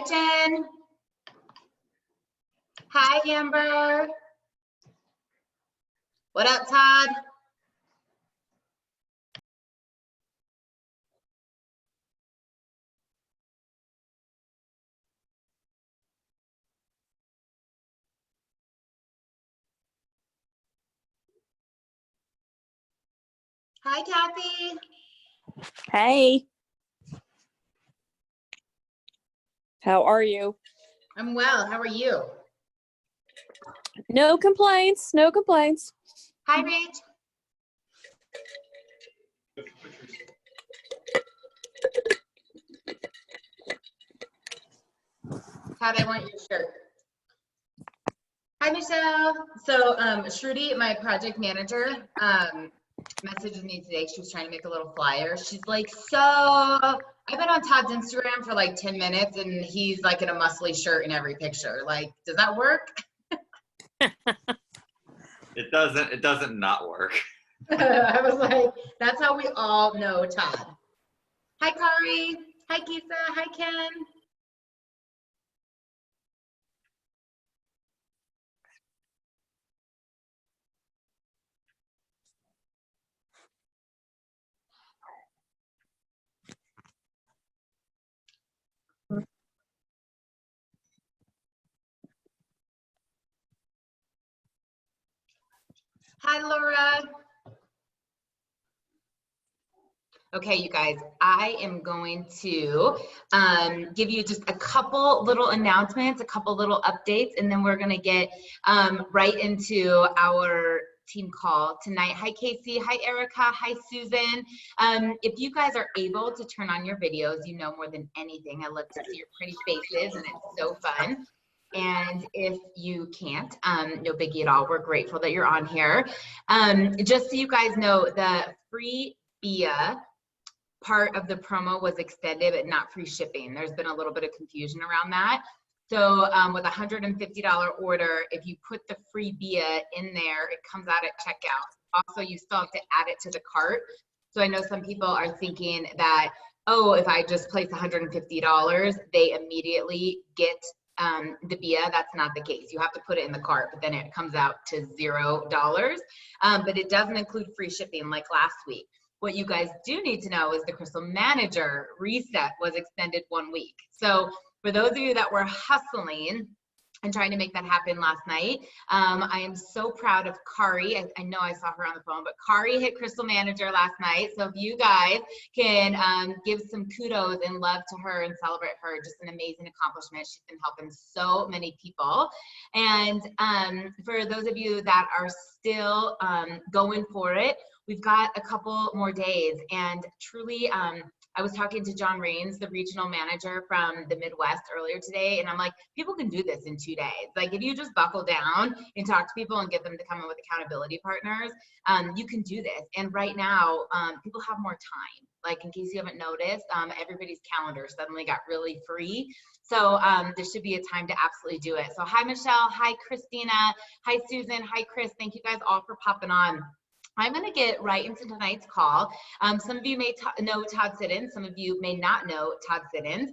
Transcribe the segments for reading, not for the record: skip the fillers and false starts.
Hi, Jen. Hi, Amber. What up, Todd? Hi, Kathy. Hey. How are you? I'm well. How are you? No complaints. No complaints. Hi, Rach. Todd, I want your shirt. Hi, Michelle. So, Shruti, my project manager, messaged me today. She was trying to make a little flyer. She's like, so I've been on Todd's Instagram for like 10 minutes and he's like in a muscly shirt in every picture. Like, does that work? It doesn't not work. I was like, that's how we all know Todd. Hi, Kari. Hi, Kisa. Hi, Ken. Hi, Laura. Okay, you guys, I am going to give you just a couple little announcements, a couple little updates, and then we're going to get right into our team call tonight. Hi, Casey. Hi, Erica. Hi, Susan. If you guys are able to turn on your videos, you know more than anything, I love to see your pretty faces, and it's so fun. And if you can't, no biggie at all. We're grateful that you're on here. Just so you guys know, the free BIA part of the promo was extended, but not free shipping. There's been a little bit of confusion around that. So with a $150 order, if you put the free BIA in there, it comes out at checkout. Also, you still have to add it to the cart. So I know some people are thinking that, oh, if I just place $150, they immediately get the BIA. That's not the case. You have to put it in the cart, but then it comes out to $0. But it doesn't include free shipping like last week. What you guys do need to know is the Crystal Manager reset was extended 1 week. So for those of you that were hustling and trying to make that happen last night, I am so proud of Kari. I know I saw her on the phone, but Kari hit Crystal Manager last night. So if you guys can give some kudos and love to her and celebrate her, just an amazing accomplishment. She's been helping so many people. And for those of you that are still going for it, we've got a couple more days, and truly, I was talking to John Rains, the regional manager from the Midwest earlier today, and I'm like, people can do this in 2 days. Like, if you just buckle down and talk to people and get them to come in with accountability partners, you can do this. And right now, people have more time. Like, in case you haven't noticed, everybody's calendar suddenly got really free. So this should be a time to absolutely do it. So hi, Michelle. Hi, Christina. Hi, Susan. Hi, Chris. Thank you guys all for popping on. I'm going to get right into tonight's call. Some of you may know Todd Siddons. Some of you may not know Todd Siddons.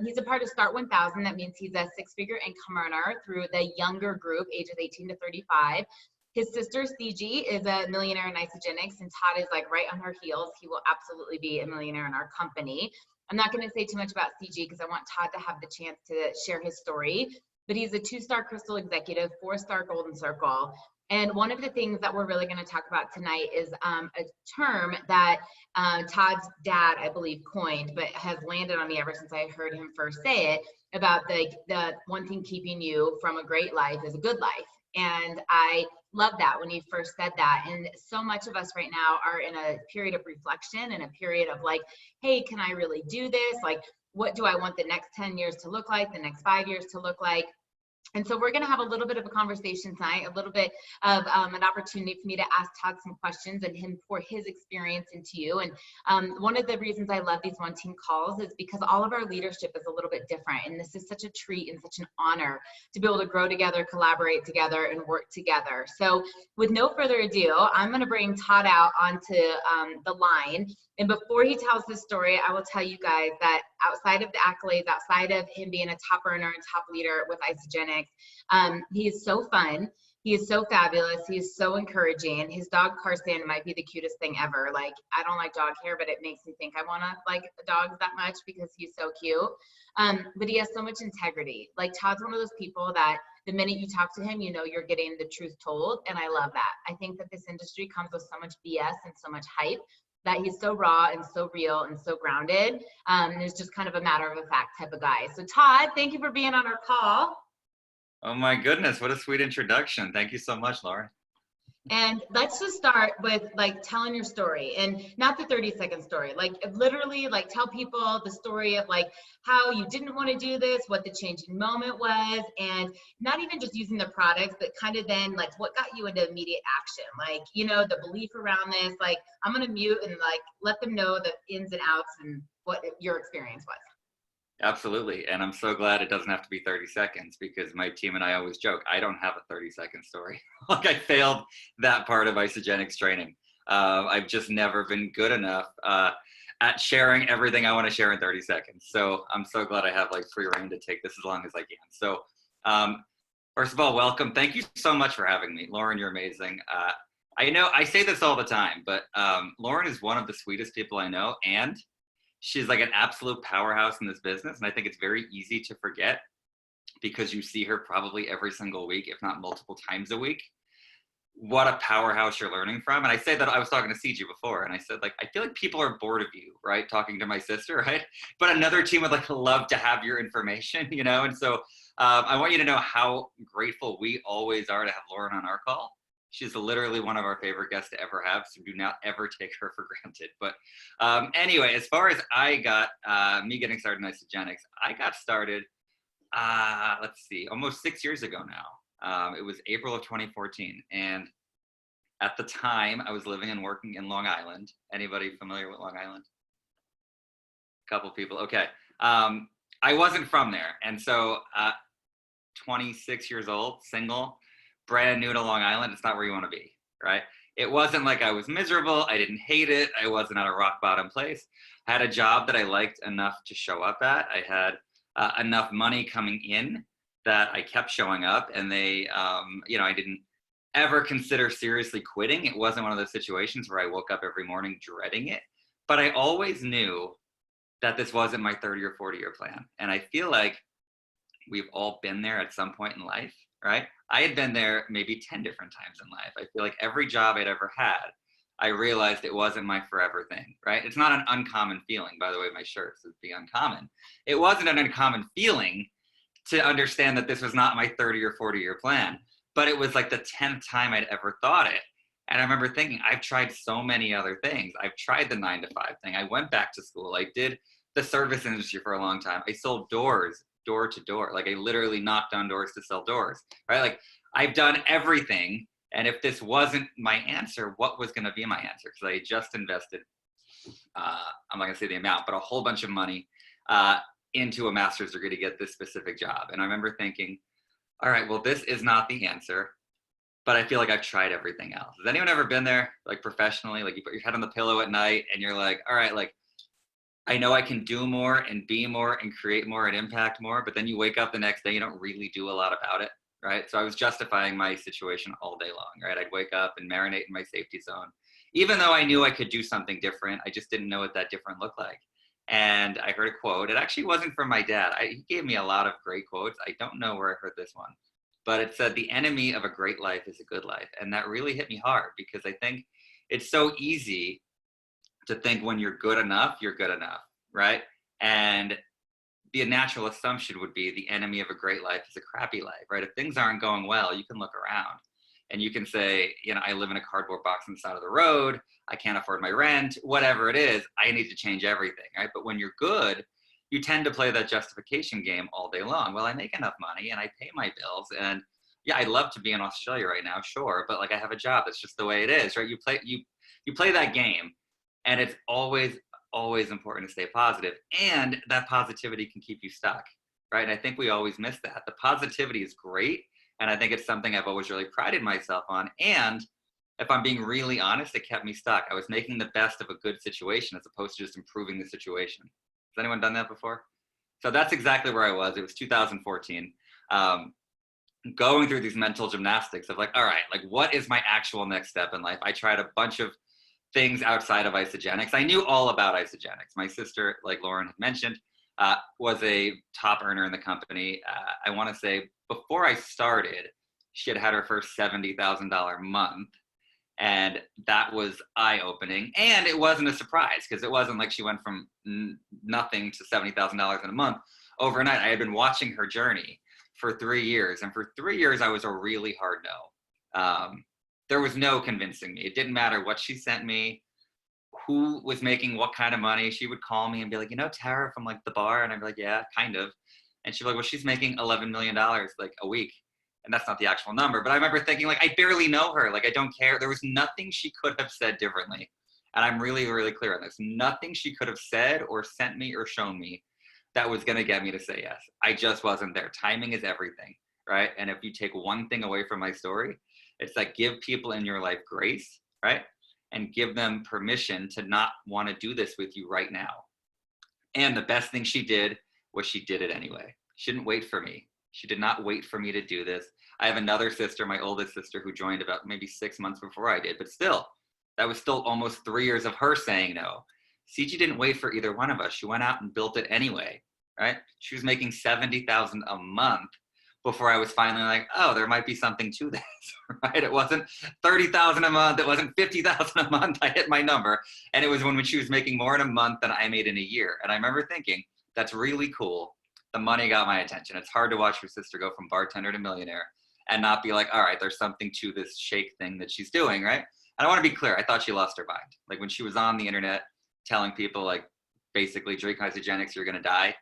He's a part of Start 1000. That means he's a 6-figure income earner through the younger group, ages 18 to 35. His sister, CG, is a millionaire in Isagenix, and Todd is like right on her heels. He will absolutely be a millionaire in our company. I'm not going to say too much about CG because I want Todd to have the chance to share his story. But he's a 2-star Crystal executive, 4-star Golden Circle. And one of the things that we're really going to talk about tonight is a term that Todd's dad, I believe, coined, but has landed on me ever since I heard him first say it, about the one thing keeping you from a great life is a good life. And I love that when he first said that. And so much of us right now are in a period of reflection and a period of like, hey, can I really do this? Like, what do I want the next 10 years to look like, the next 5 years to look like? And so we're going to have a little bit of a conversation tonight, a little bit of an opportunity for me to ask Todd some questions and him pour his experience into you. And one of the reasons I love these one-team calls is because all of our leadership is a little bit different. And this is such a treat and such an honor to be able to grow together, collaborate together, and work together. So with no further ado, I'm going to bring Todd out onto the line. And before he tells his story, I will tell you guys that outside of the accolades, outside of him being a top earner and top leader with Isagenix, he is so fun. He is so fabulous. He is so encouraging. His dog Carson might be the cutest thing ever. Like, I don't like dog hair, but it makes me think I want to like dogs that much because he's so cute. But he has so much integrity. Like, Todd's one of those people that the minute you talk to him, you know you're getting the truth told. And I love that. I think that this industry comes with so much BS and so much hype that he's so raw and so real and so grounded. And it's just kind of a matter of a fact type of guy. So Todd, thank you for being on our call. Oh my goodness, what a sweet introduction. Thank you so much, Lauren. And let's just start with like telling your story, and not the 30-second story, like literally like tell people the story of like how you didn't want to do this, what the changing moment was, and not even just using the products, but kind of then like what got you into immediate action, like, you know, the belief around this. Like, I'm going to mute and like let them know the ins and outs and what your experience was. Absolutely. And I'm so glad it doesn't have to be 30 seconds because my team and I always joke, I don't have a 30-second story. Like, I failed that part of Isagenix training. I've just never been good enough at sharing everything I want to share in 30 seconds. So I'm so glad I have like free reign to take this as long as I can. So first of all, welcome. Thank you so much for having me. Lauren, you're amazing. I know I say this all the time, but Lauren is one of the sweetest people I know. And she's like an absolute powerhouse in this business. And I think it's very easy to forget because you see her probably every single week, if not multiple times a week, what a powerhouse you're learning from. And I say that I was talking to CG before, and I said, like, I feel like people are bored of you, right? Talking to my sister, right? But another team would like love to have your information, you know? And so I want you to know how grateful we always are to have Lauren on our call. She's literally one of our favorite guests to ever have, so do not ever take her for granted. But anyway, as far as I got, me getting started in Isagenix, I got started, let's see, almost 6 years ago now. It was April of 2014. And at the time, I was living and working in Long Island. Anybody familiar with Long Island? A couple people, okay. I wasn't from there. And so 26 years old, single, brand new to Long Island, it's not where you want to be, right? It wasn't like I was miserable. I didn't hate it. I wasn't at a rock bottom place. I had a job that I liked enough to show up at. I had enough money coming in that I kept showing up, and they, you know, I didn't ever consider seriously quitting. It wasn't one of those situations where I woke up every morning dreading it, but I always knew that this wasn't my 30 or 40-year plan. And I feel like we've all been there at some point in life, right? I had been there maybe 10 different times in life. I feel like every job I'd ever had, I realized it wasn't my forever thing, right? It's not an uncommon feeling. By the way, my shirt says "Be Uncommon." It wasn't an uncommon feeling to understand that this was not my 30 or 40-year plan, but it was like the 10th time I'd ever thought it. And I remember thinking, I've tried so many other things. I've tried the 9-to-5 thing. I went back to school. I did the service industry for a long time. I sold doors, door to door. Like, I literally knocked on doors to sell doors, right? Like, I've done everything. And if this wasn't my answer, what was going to be my answer? Because I had just invested, I'm not going to say the amount, but a whole bunch of money into a master's degree to get this specific job. And I remember thinking, all right, well, this is not the answer, but I feel like I've tried everything else. Has anyone ever been there, like professionally? Like, you put your head on the pillow at night and you're like, all right, like, I know I can do more and be more and create more and impact more, but then you wake up the next day, you don't really do a lot about it, right? So I was justifying my situation all day long, right? I'd wake up and marinate in my safety zone. Even though I knew I could do something different, I just didn't know what that different looked like. And I heard a quote. It actually wasn't from my dad. He gave me a lot of great quotes. I don't know where I heard this one, but it said, the enemy of a great life is a good life. And that really hit me hard, because I think it's so easy to think when you're good enough, right? And the natural assumption would be the enemy of a great life is a crappy life, right? If things aren't going well, you can look around and you can say, you know, I live in a cardboard box on the side of the road. I can't afford my rent, whatever it is, I need to change everything, right? But when you're good, you tend to play that justification game all day long. Well, I make enough money and I pay my bills, and yeah, I'd love to be in Australia right now, sure, but like, I have a job. That's just the way it is, right? You play that game, and it's always important to stay positive, and that positivity can keep you stuck, right? And I think we always miss that. The positivity is great, and I think it's something I've always really prided myself on. And if I'm being really honest, it kept me stuck. I was making the best of a good situation as opposed to just improving the situation. Does anyone done that before? So that's exactly where I was. It was 2014. Going through these mental gymnastics of like, all right, like what is my actual next step in life? I tried a bunch of things outside of Isagenix. I knew all about Isagenix. My sister, like Lauren had mentioned, was a top earner in the company. I want to say before I started, she had her first $70,000 month. And that was eye-opening. And it wasn't a surprise because it wasn't like she went from nothing to $70,000 in a month overnight. I had been watching her journey for 3 years. And for 3 years, I was a really hard no. There was no convincing me. It didn't matter what she sent me, who was making what kind of money. She would call me and be like, Tara from like the bar. And I'd be like, yeah, kind of. And she'd be like, well, she's making $11 million like a week. And that's not the actual number, but I remember thinking like, I barely know her. Like, I don't care. There was nothing she could have said differently. And I'm really, really clear on this. Nothing she could have said or sent me or shown me that was going to get me to say yes. I just wasn't there. Timing is everything, right? And if you take one thing away from my story, it's like give people in your life grace, right? And give them permission to not want to do this with you right now. And the best thing she did was she did it anyway. She didn't wait for me. She did not wait for me to do this. I have another sister, my oldest sister, who joined about maybe 6 months before I did, but still, that was still almost 3 years of her saying no. CG didn't wait for either one of us. She went out and built it anyway, right? She was making $70,000 a month before I was finally like, oh, there might be something to this, right? It wasn't $30,000 a month. It wasn't $50,000 a month. I hit my number. And it was when she was making more in a month than I made in a year. And I remember thinking, that's really cool. The money got my attention. It's hard to watch your sister go from bartender to millionaire and not be like, all right, there's something to this shake thing that she's doing, right? And I want to be clear. I thought she lost her mind. Like when she was on the internet telling people like, basically drink Isagenix, you're going to die.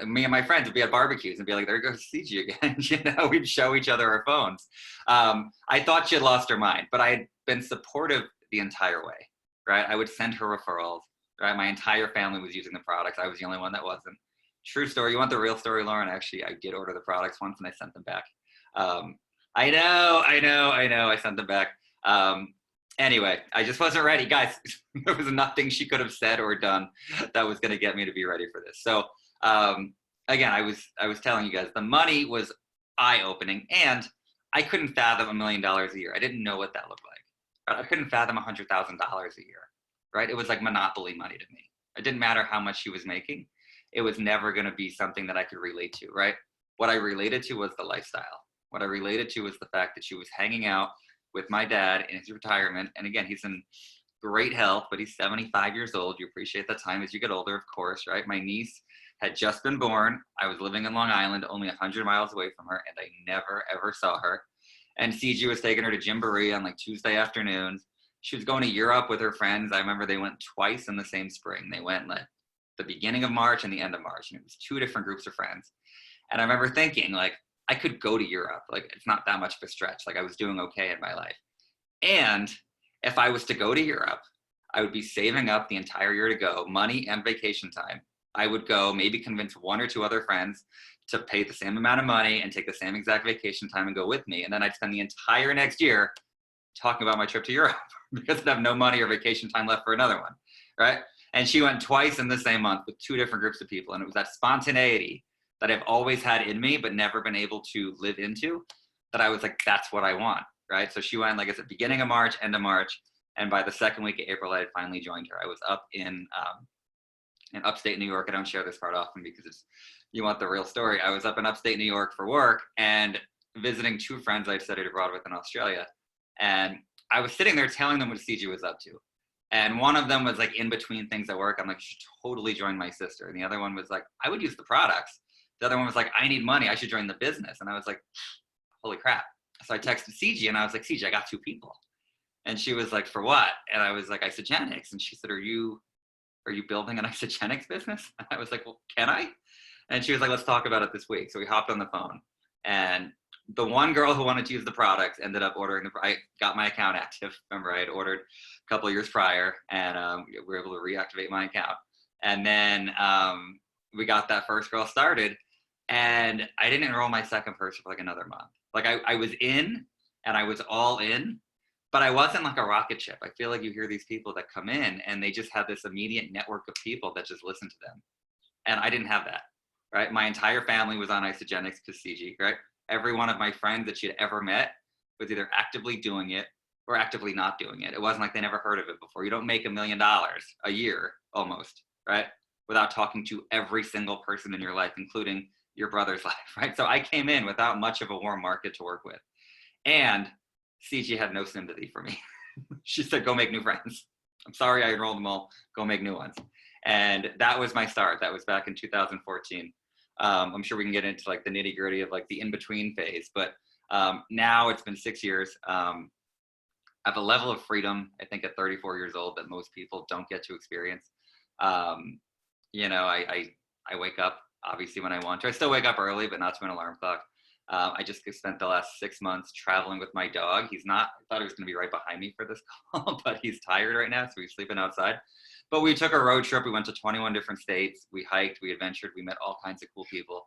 Me and my friends would be at barbecues and be like, there goes CG again. We'd show each other our phones. I thought she had lost her mind, but I had been supportive the entire way, right? I would send her referrals, right? My entire family was using the products. I was the only one that wasn't. True story. You want the real story, Lauren? Actually, I did order the products once and I sent them back. I know. I sent them back. Anyway, I just wasn't ready. Guys, there was nothing she could have said or done that was going to get me to be ready for this. So again, I was telling you guys, the money was eye-opening and I couldn't fathom $1 million a year. I didn't know what that looked like. Right? I couldn't fathom $100,000 a year, right? It was like monopoly money to me. It didn't matter how much she was making. It was never going to be something that I could relate to, right? What I related to was the lifestyle. What I related to was the fact that she was hanging out with my dad in his retirement. And again, he's in great health, but he's 75 years old. You appreciate that time as you get older, of course, right? My niece had just been born. I was living in Long Island, only 100 miles away from her, and I never, ever saw her. And CG was taking her to Gymboree on like Tuesday afternoons. She was going to Europe with her friends. I remember they went twice in the same spring. They went like the beginning of March and the end of March, and it was 2 different groups of friends. And I remember thinking like, I could go to Europe. Like it's not that much of a stretch. Like I was doing okay in my life. And if I was to go to Europe, I would be saving up the entire year to go, money and vacation time. I would go maybe convince 1 or 2 other friends to pay the same amount of money and take the same exact vacation time and go with me. And then I'd spend the entire next year talking about my trip to Europe because I'd have no money or vacation time left for another one, right? And she went twice in the same month with 2 different groups of people. And it was that spontaneity that I've always had in me, but never been able to live into, that I was like, that's what I want, right? So she went, like I said, beginning of March, end of March. And by the second week of April, I had finally joined her. I was up in upstate New York. I don't share this part often because you want the real story. I was up in upstate New York for work and visiting 2 friends I'd studied abroad with in Australia. And I was sitting there telling them what CG was up to. And one of them was like in between things at work. I'm like, you should totally join my sister. And the other one was like, I would use the products. The other one was like, I need money. I should join the business. And I was like, holy crap. So I texted CG and I was like, CG, I got 2 people. And she was like, for what? And I was like, Isagenix. And she said, are you building an Isagenix business? And I was like, well, can I? And she was like, let's talk about it this week. So we hopped on the phone. And the one girl who wanted to use the products ended up ordering I got my account active. Remember, I had ordered a couple of years prior and we were able to reactivate my account. And then we got that first girl started and I didn't enroll my second person for like another month. Like I was in and I was all in, but I wasn't like a rocket ship. I feel like you hear these people that come in and they just have this immediate network of people that just listen to them. And I didn't have that, right? My entire family was on Isagenix because CG, right? Every one of my friends that she'd ever met was either actively doing it or actively not doing it. It wasn't like they never heard of it before. You don't make $1 million a year almost, right? Without talking to every single person in your life, including your brother's life, right? So I came in without much of a warm market to work with. And CG had no sympathy for me. She said, go make new friends. I'm sorry I enrolled them all, go make new ones. And that was my start. That was back in 2014. I'm sure we can get into like the nitty gritty of like the in-between phase, but now it's been 6 years. I have a level of freedom, I think at 34 years old, that most people don't get to experience. You know, I wake up obviously when I want to. I still wake up early, but not to an alarm clock. I just spent the last 6 months traveling with my dog. He's not, I thought he was going to be right behind me for this call, but he's tired right now, so he's sleeping outside. But we took a road trip. We went to 21 different states. We hiked, we adventured, we met all kinds of cool people.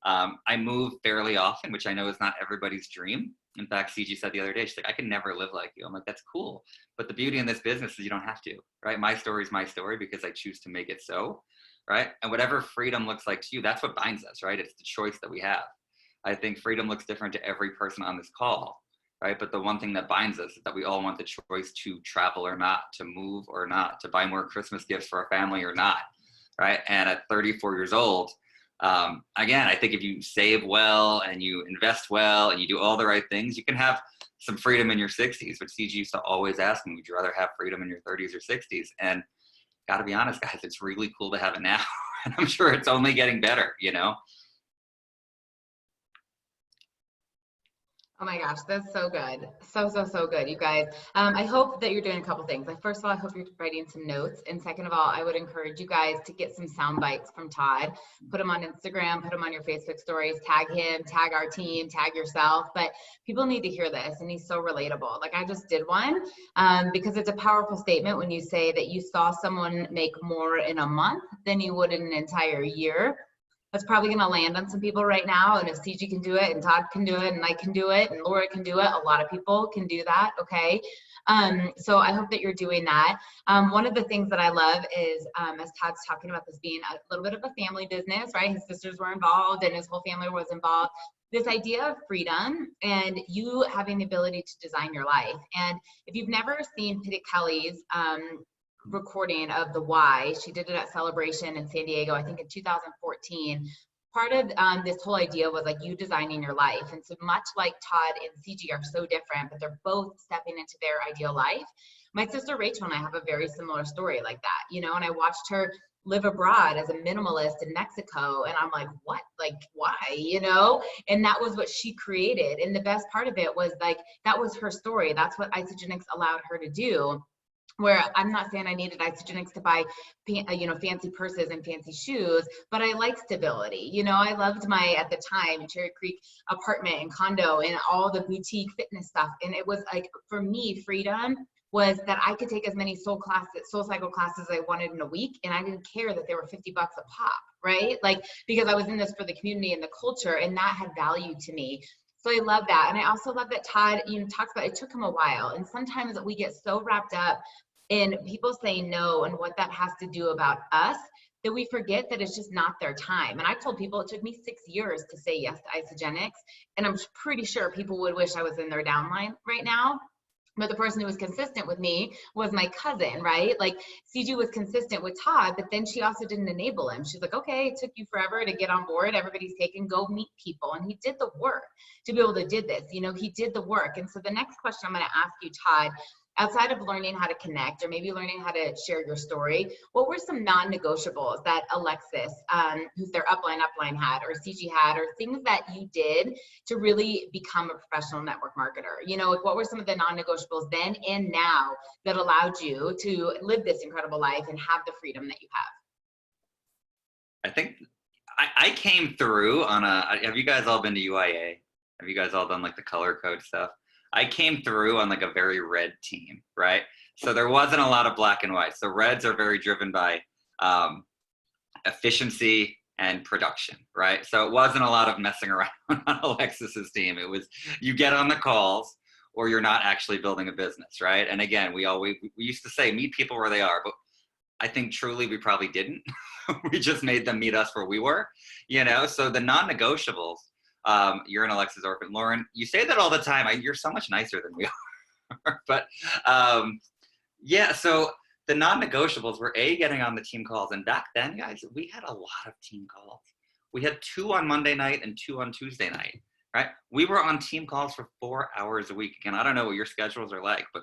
I move fairly often, which I know is not everybody's dream. In fact, CG said the other day, she's like, I can never live like you. I'm like, that's cool. But the beauty in this business is you don't have to, right? My story is my story because I choose to make it so, right? And whatever freedom looks like to you, that's what binds us, right? It's the choice that we have. I think freedom looks different to every person on this call, right? But the one thing that binds us is that we all want the choice to travel or not, to move or not, to buy more Christmas gifts for our family or not, right? And at 34 years old, again, I think if you save well and you invest well and you do all the right things, you can have some freedom in your 60s, which CG used to always ask me, would you rather have freedom in your 30s or 60s? And gotta be honest, guys, it's really cool to have it now. And I'm sure it's only getting better, you know? Oh my gosh, that's so good. So good, you guys. I hope that you're doing a couple things. Like, first of all, I hope you're writing some notes. And second of all, I would encourage you guys to get some sound bites from Todd. Put them on Instagram, put them on your Facebook stories, tag him, tag our team, tag yourself. But people need to hear this, and he's so relatable. Like, I just did one because it's a powerful statement when you say that you saw someone make more in a month than you would in an entire year. That's probably going to land on some people right now. And if CG can do it, and Todd can do it, and I can do it, and Laura can do it, a lot of people can do that. Okay. So I hope that you're doing that. One of the things that I love is, as Todd's talking about this being a little bit of a family business, right? His sisters were involved and his whole family was involved. This idea of freedom and you having the ability to design your life. And if you've never seen Pitty Kelly's, recording of the why, she did it at Celebration in San Diego, I think in 2014. Part of this whole idea was like you designing your life. And so much like Todd and CG are so different, but they're both stepping into their ideal life. My sister Rachel and I have a very similar story like that, you know, and I watched her live abroad as a minimalist in Mexico. And I'm like, what? Like, why? You know? And that was what she created. And the best part of it was like, that was her story. That's what Isagenix allowed her to do. Where I'm not saying I needed Isagenix to buy, you know, fancy purses and fancy shoes, but I like stability. You know, I loved my, at the time, Cherry Creek apartment and condo and all the boutique fitness stuff. And it was like, for me, freedom was that I could take as many soul cycle classes as I wanted in a week. And I didn't care that they were $50 a pop, right? Like, because I was in this for the community and the culture, and that had value to me. So I love that. And I also love that Todd, you know, talks about, it took him a while. And sometimes we get so wrapped up in people saying no and what that has to do about us, that we forget that it's just not their time. And I told people it took me 6 years to say yes to Isagenix. And I'm pretty sure people would wish I was in their downline right now. But the person who was consistent with me was my cousin, right? Like CG was consistent with Todd, but then she also didn't enable him. She's like, okay, it took you forever to get on board. Everybody's taken, go meet people. And he did the work to be able to do this. You know, he did the work. And so the next question I'm going to ask you, Todd, outside of learning how to connect or maybe learning how to share your story, what were some non-negotiables that Alexis, who's their upline had, or CG had, or things that you did to really become a professional network marketer? You know, like what were some of the non-negotiables then and now that allowed you to live this incredible life and have the freedom that you have? I think I came through on have you guys all been to UIA? Have you guys all done like the color code stuff? I came through on like a very red team, right? So there wasn't a lot of black and white. So reds are very driven by efficiency and production, right? So it wasn't a lot of messing around on Alexis's team. It was, you get on the calls or you're not actually building a business, right? And again, we used to say, meet people where they are, but I think truly we probably didn't. We just made them meet us where we were, So the non-negotiables, you're an Alexis orphan. Lauren, you say that all the time. You're so much nicer than we are. But yeah, so the non-negotiables were getting on the team calls. And back then, guys, we had a lot of team calls. We had 2 on Monday night and 2 on Tuesday night, right? We were on team calls for 4 hours a week. Again, I don't know what your schedules are like, but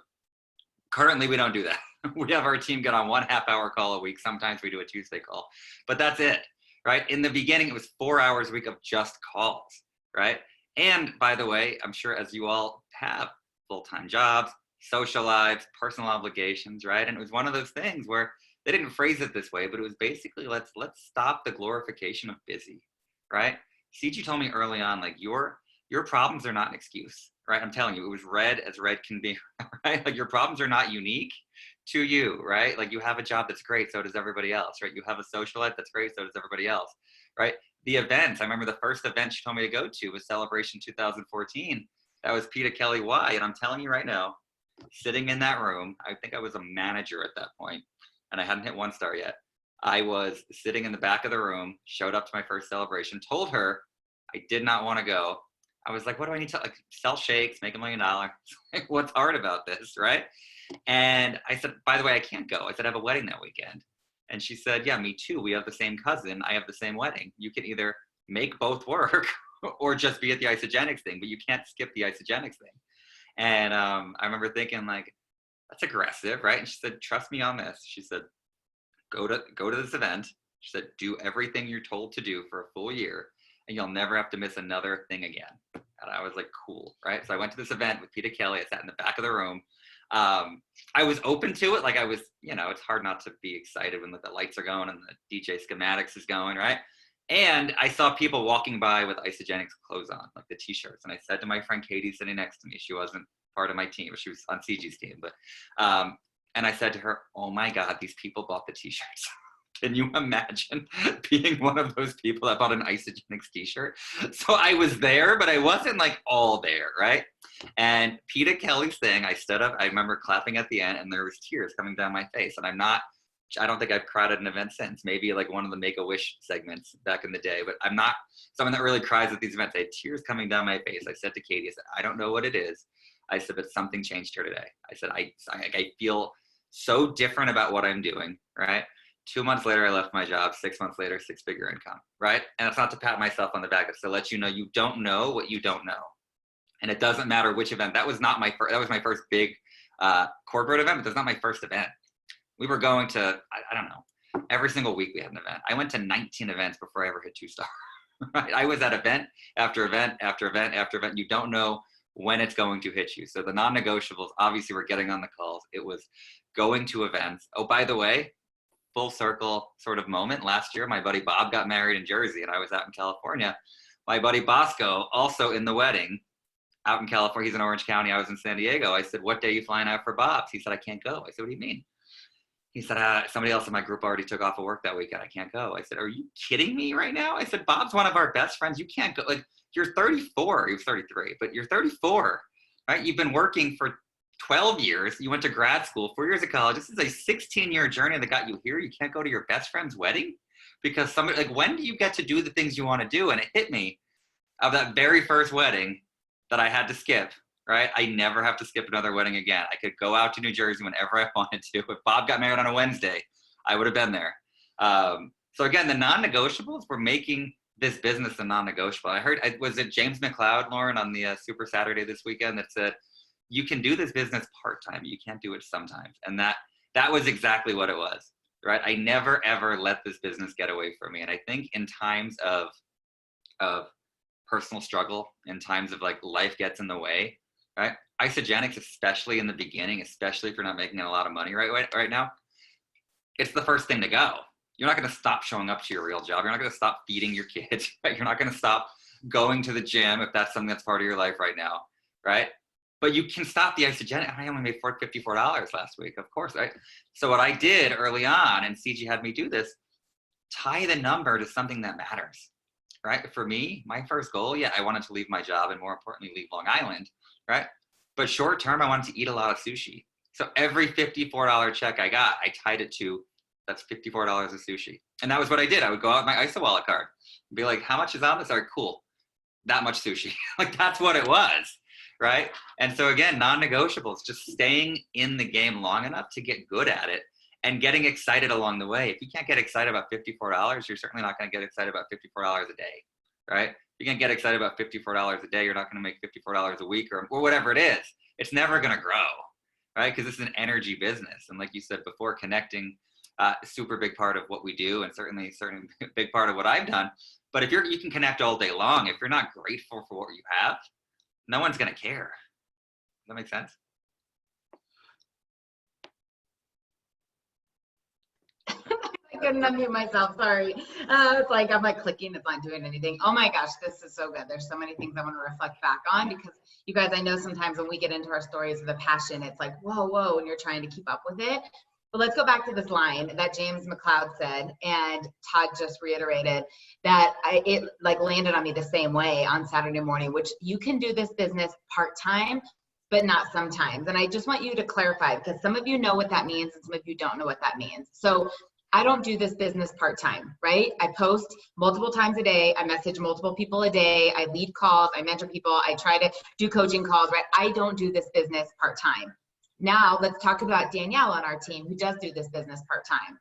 currently we don't do that. We have our team get on 1 half-hour call a week. Sometimes we do a Tuesday call, but that's it, right? In the beginning, it was 4 hours a week of just calls, right? And by the way, I'm sure as you all have full-time jobs, social lives, personal obligations, right? And it was one of those things where they didn't phrase it this way, but it was basically, let's stop the glorification of busy, right? CG told me early on, like your problems are not an excuse, right? I'm telling you, it was red as red can be, right? Like your problems are not unique to you, right? Like you have a job that's great, so does everybody else, right? You have a social life that's great, so does everybody else, right? The events, I remember the first event she told me to go to was Celebration 2014. That was Peter Kelly Y. And I'm telling you right now, sitting in that room, I think I was a manager at that point, and I hadn't hit 1 star yet. I was sitting in the back of the room, showed up to my first celebration, told her I did not want to go. I was like, what do I need to, like, sell shakes, make $1 million? Like, what's hard about this, right? And I said, by the way, I can't go. I said, I have a wedding that weekend. And she said, yeah, me too. We have the same cousin. I have the same wedding. You can either make both work or just be at the Isagenix thing, but you can't skip the Isagenix thing. And I remember thinking, like, that's aggressive, right? And she said, trust me on this. She said, go to this event. She said, do everything you're told to do for a full year, and you'll never have to miss another thing again. And I was like, cool, right? So I went to this event with Peter Kelly. I sat in the back of the room. I was open to it. Like I was, it's hard not to be excited when the lights are going and the DJ schematics is going, right? And I saw people walking by with Isagenix clothes on, like the t-shirts. And I said to my friend Katie sitting next to me, she wasn't part of my team, but she was on CG's team. But, and I said to her, oh my God, these people bought the t-shirts. Can you imagine being one of those people that bought an Isagenix t-shirt? So I was there, but I wasn't like all there, right? And Peter Kelly's thing, I stood up, I remember clapping at the end, and there was tears coming down my face. And I don't think I've cried at an event since. Maybe like one of the Make-A-Wish segments back in the day, but I'm not someone that really cries at these events. I had tears coming down my face. I said to Katie, I said, I don't know what it is. I said, but something changed here today. I said, I feel so different about what I'm doing, right? 2 months later, I left my job. 6 months later, 6-figure income, right? And it's not to pat myself on the back. It's to let you know you don't know what you don't know. And it doesn't matter which event. That was not my first. That was my first big corporate event, but that's not my first event. We were going to, I don't know, every single week we had an event. I went to 19 events before I ever hit 2-star. Right? I was at event after event after event after event. You don't know when it's going to hit you. So the non-negotiables, obviously, we're getting on the calls. It was going to events. Oh, by the way, full circle sort of moment. Last year, my buddy Bob got married in Jersey, and I was out in California. My buddy Bosco, also in the wedding, out in California. He's in Orange County. I was in San Diego. I said, what day are you flying out for Bob's? He said, I can't go. I said, what do you mean? He said, somebody else in my group already took off of work that weekend. I can't go. I said, are you kidding me right now? I said, Bob's one of our best friends. You can't go. Like, you're 34. He was 33, but you're 34, right? You've been working for 12 years. You went to grad school, 4 years of college. This is a 16-year journey that got you here. You can't go to your best friend's wedding because somebody, like, when do you get to do the things you want to do? And it hit me of that very first wedding that I had to skip, right? I never have to skip another wedding again. I could go out to New Jersey whenever I wanted to. If Bob got married on a Wednesday, I would have been there. So again, the non-negotiables, we're making this business a non-negotiable. I heard, was it James McLeod, Lauren, on the Super Saturday this weekend that said, you can do this business part-time, you can't do it sometimes. And that was exactly what it was, right? I never, ever let this business get away from me. And I think in times of personal struggle, in times of like life gets in the way, right? Isagenix, especially in the beginning, especially if you're not making a lot of money right now, it's the first thing to go. You're not going to stop showing up to your real job. You're not going to stop feeding your kids, right? You're not going to stop going to the gym if that's something that's part of your life right now, right? But you can stop the Isagenix. I only made $54 last week, of course, right? So what I did early on, and CG had me do this, tie the number to something that matters, right? For me, my first goal, I wanted to leave my job and more importantly, leave Long Island, right? But short term, I wanted to eat a lot of sushi. So every $54 check I got, I tied it to That's $54 of sushi. And that was what I did. I would go out with my ISA wallet card and be like, how much is on this? All right, cool. That much sushi. Like, that's what it was, right? And so again, non-negotiables, just staying in the game long enough to get good at it and getting excited along the way. If you can't get excited about $54, you're certainly not going to get excited about $54 a day, right? If you can't get excited about $54 a day, you're not going to make $54 a week or whatever it is. It's never going to grow, right? Because this is an energy business. And like you said before, connecting, super big part of what we do, and certainly big part of what I've done. But if you can connect all day long, if you're not grateful for what you have, no one's going to care. Does that make sense? I couldn't unmute myself, sorry. It's like, I'm like clicking, it's not doing anything. Oh my gosh, this is so good. There's so many things I want to reflect back on, because you guys, I know sometimes when we get into our stories with a passion, it's like, whoa, and you're trying to keep up with it. But let's go back to this line that James McLeod said, and Todd just reiterated, that it like landed on me the same way on Saturday morning, which you can do this business part-time, but not sometimes. And I just want you to clarify, because some of you know what that means and some of you don't know what that means. So I don't do this business part-time, right? I post multiple times a day. I message multiple people a day. I lead calls. I mentor people. I try to do coaching calls, right? I don't do this business part-time. Now let's talk about Danielle on our team, who does do this business part-time.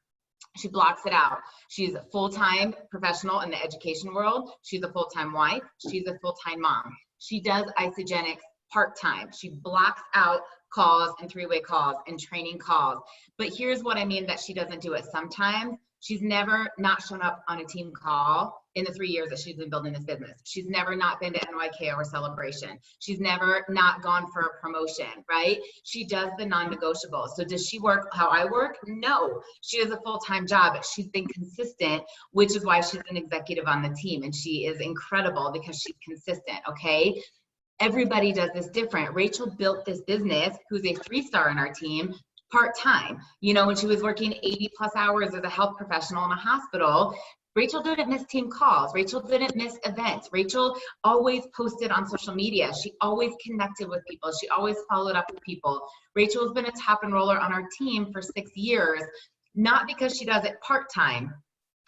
She blocks it out. She's a full-time professional in the education world. She's a full-time wife. She's a full-time mom. She does Isagenix part-time. She blocks out calls and three-way calls and training calls. But here's what I mean that she doesn't do it sometimes. She's never not shown up on a team call in the 3 years that she's been building this business. She's never not been to NYK or Celebration. She's never not gone for a promotion, right? She does the non-negotiables. So does she work how I work? No, she has a full-time job, but she's been consistent, which is why she's an executive on the team. And she is incredible because she's consistent, okay? Everybody does this different. Rachel built this business, who's a 3-star in our team, part-time. You know, when she was working 80 plus hours as a health professional in a hospital, Rachel didn't miss team calls. Rachel didn't miss events. Rachel always posted on social media. She always connected with people. She always followed up with people. Rachel's been a top enroller on our team for 6 years, not because she does it part-time,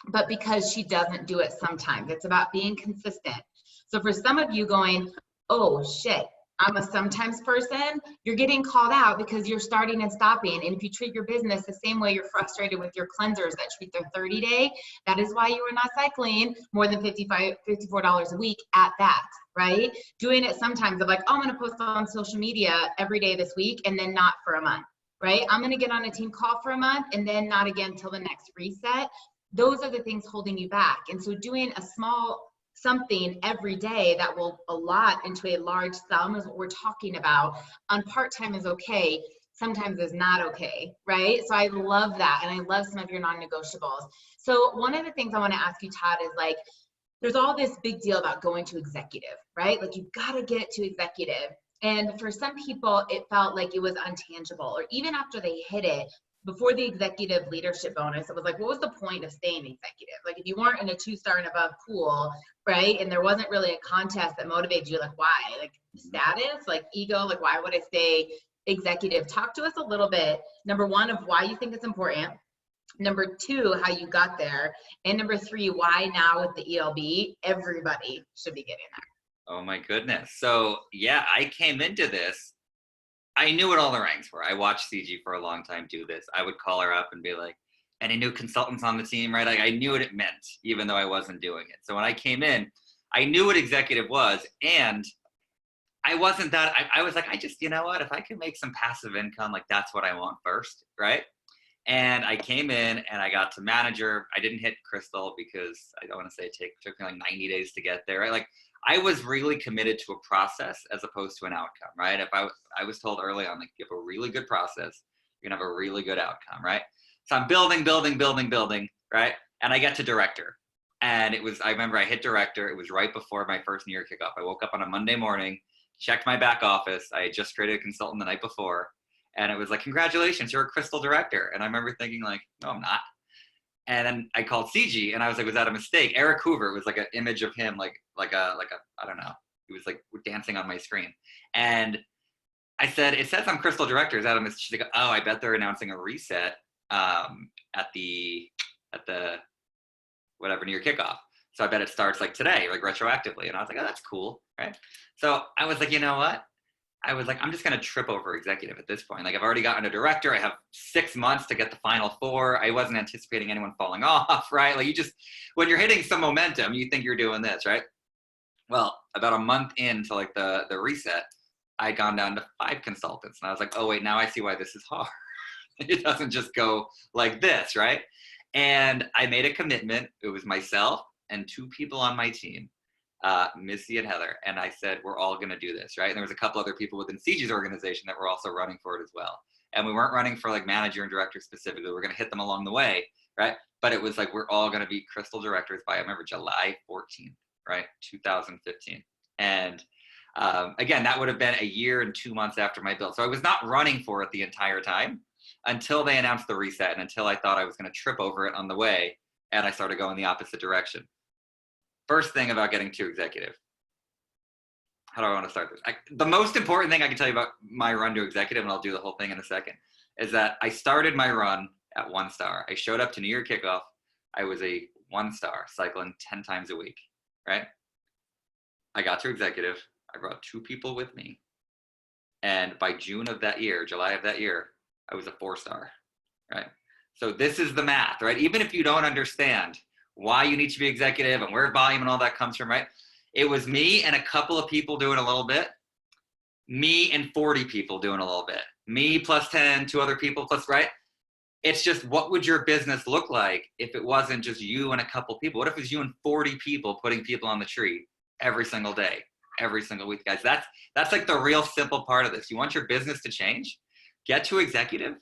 but because she doesn't do it sometimes. It's about being consistent. So for some of you going, oh shit, I'm a sometimes person, you're getting called out because you're starting and stopping. And if you treat your business the same way you're frustrated with your cleansers that treat their 30-day, that is why you are not cycling more than $54 a week at that, right? Doing it sometimes of like, oh, I'm gonna post on social media every day this week and then not for a month, right? I'm gonna get on a team call for a month and then not again till the next reset. Those are the things holding you back. And so doing a small something every day that will allot into a large sum is what we're talking about. On part-time is okay, sometimes is not okay, right? So I love that, and I love some of your non-negotiables. So one of the things I want to ask you, Todd, is like, there's all this big deal about going to executive, right? Like you've got to get to executive. And for some people, it felt like it was untangible, or even after they hit it, before the executive leadership bonus, it was like, what was the point of staying executive? Like if you weren't in a 2-star and above pool, right? And there wasn't really a contest that motivated you, like why? Like status, like ego, like why would I stay executive? Talk to us a little bit, number one, of why you think it's important. Number 2, how you got there. And number 3, why now with the ELB, everybody should be getting there. Oh my goodness. So yeah, I came into this, I knew what all the ranks were. I watched CG for a long time do this. I would call her up and be like, any new consultants on the team, right? Like I knew what it meant, even though I wasn't doing it. So when I came in, I knew what executive was, and I wasn't that, I was like, I just, you know what, if I can make some passive income, like that's what I want first, right? And I came in and I got to manager. I didn't hit Crystal because I don't want to say it took me like 90 days to get there, right? Like I was really committed to a process as opposed to an outcome, right? If I was told early on, like, you have a really good process, you're gonna have a really good outcome, right? So I'm building, right? And I get to director. And I remember I hit director. It was right before my first New Year kickoff. I woke up on a Monday morning, checked my back office. I had just created a consultant the night before. And it was like, congratulations, you're a Crystal director. And I remember thinking like, no, I'm not. And then I called CG and I was like, was that a mistake? Eric Hoover was like an image of him, like a, I don't know. He was like dancing on my screen. And I said, it says I'm Crystal director. Is that a mistake? She's like, oh, I bet they're announcing a reset at the whatever, near kickoff. So I bet it starts like today, like retroactively. And I was like, oh, that's cool, right? So I was like, you know what? I was like, I'm just gonna trip over executive at this point. Like I've already gotten a director. I have 6 months to get the final 4. I wasn't anticipating anyone falling off, right? Like you just, when you're hitting some momentum, you think you're doing this, right? Well, about a month into like the reset, I'd gone down to 5 consultants. And I was like, oh wait, now I see why this is hard. It doesn't just go like this, right? And I made a commitment. It was myself and 2 people on my team, Missy and Heather. And I said, we're all going to do this, right? And there was a couple other people within CG's organization that were also running for it as well. And we weren't running for like manager and director specifically. We're going to hit them along the way, right? But it was like, we're all going to be Crystal directors by, I remember, July 14th, right? 2015. And again, that would have been a year and 2 months after my build. So I was not running for it the entire time until they announced the reset and until I thought I was going to trip over it on the way. And I started going the opposite direction. First thing about getting too executive. How do I want to start this? The most important thing I can tell you about my run to executive, and I'll do the whole thing in a second, is that I started my run at 1 star. I showed up to New Year kickoff. I was a 1 star, cycling 10 times a week, right? I got to executive. I brought 2 people with me. And by June of that year, July of that year, I was a 4 star, right? So this is the math, right? Even if you don't understand why you need to be executive and where volume and all that comes from, right? It was me and a couple of people doing a little bit, me and 40 people doing a little bit, me plus 10, 2 other people plus, right? It's just, what would your business look like if it wasn't just you and a couple people? What if it was you and 40 people putting people on the tree every single day, every single week? Guys, that's like the real simple part of this. You want your business to change? Get to executive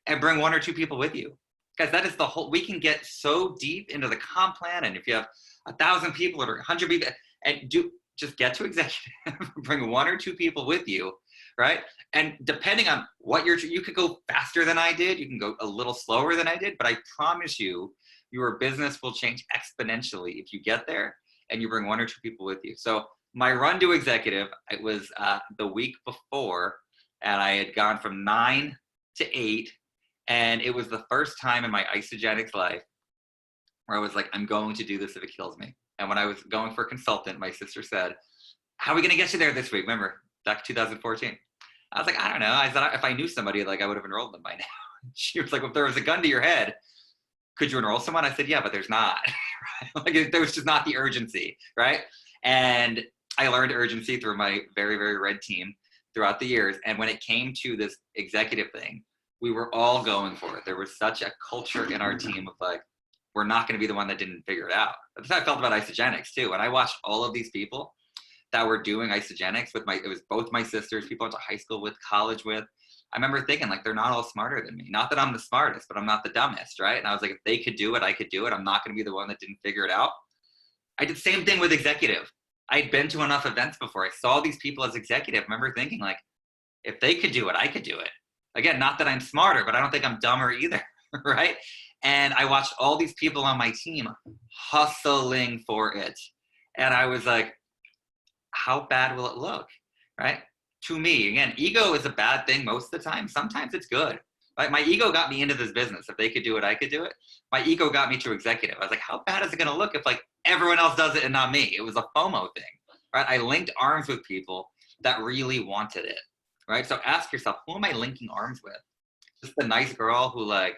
and bring 1 or 2 people with you. Guys, that is the whole, we can get so deep into the comp plan. And if you have 1,000 people or 100 people, and just get to executive, bring 1 or 2 people with you, right? And depending on what you could go faster than I did, you can go a little slower than I did, but I promise you, your business will change exponentially if you get there and you bring 1 or 2 people with you. So my run to executive, it was the week before, and I had gone from 9 to 8. And it was the first time in my Isagenix life where I was like, I'm going to do this if it kills me. And when I was going for a consultant, my sister said, how are we going to get you there this week? Remember, back 2014. I was like, I don't know. I said, if I knew somebody, like I would have enrolled them by now. She was like, well, if there was a gun to your head, could you enroll someone? I said, yeah, but there's not. Like, there was just not the urgency, right? And I learned urgency through my very, very red team throughout the years. And when it came to this executive thing, we were all going for it. There was such a culture in our team of like, we're not going to be the one that didn't figure it out. That's how I felt about Isagenix too. When I watched all of these people that were doing Isagenix it was both my sisters, people I went to high school with, college with. I remember thinking like, they're not all smarter than me. Not that I'm the smartest, but I'm not the dumbest, right? And I was like, if they could do it, I could do it. I'm not going to be the one that didn't figure it out. I did the same thing with executive. I'd been to enough events before. I saw these people as executive. I remember thinking like, if they could do it, I could do it. Again, not that I'm smarter, but I don't think I'm dumber either, right? And I watched all these people on my team hustling for it. And I was like, how bad will it look, right? To me, again, ego is a bad thing most of the time. Sometimes it's good. Right? My ego got me into this business. If they could do it, I could do it. My ego got me to executive. I was like, how bad is it going to look if like everyone else does it and not me? It was a FOMO thing, right? I linked arms with people that really wanted it. Right? So ask yourself, who am I linking arms with? Just the nice girl who like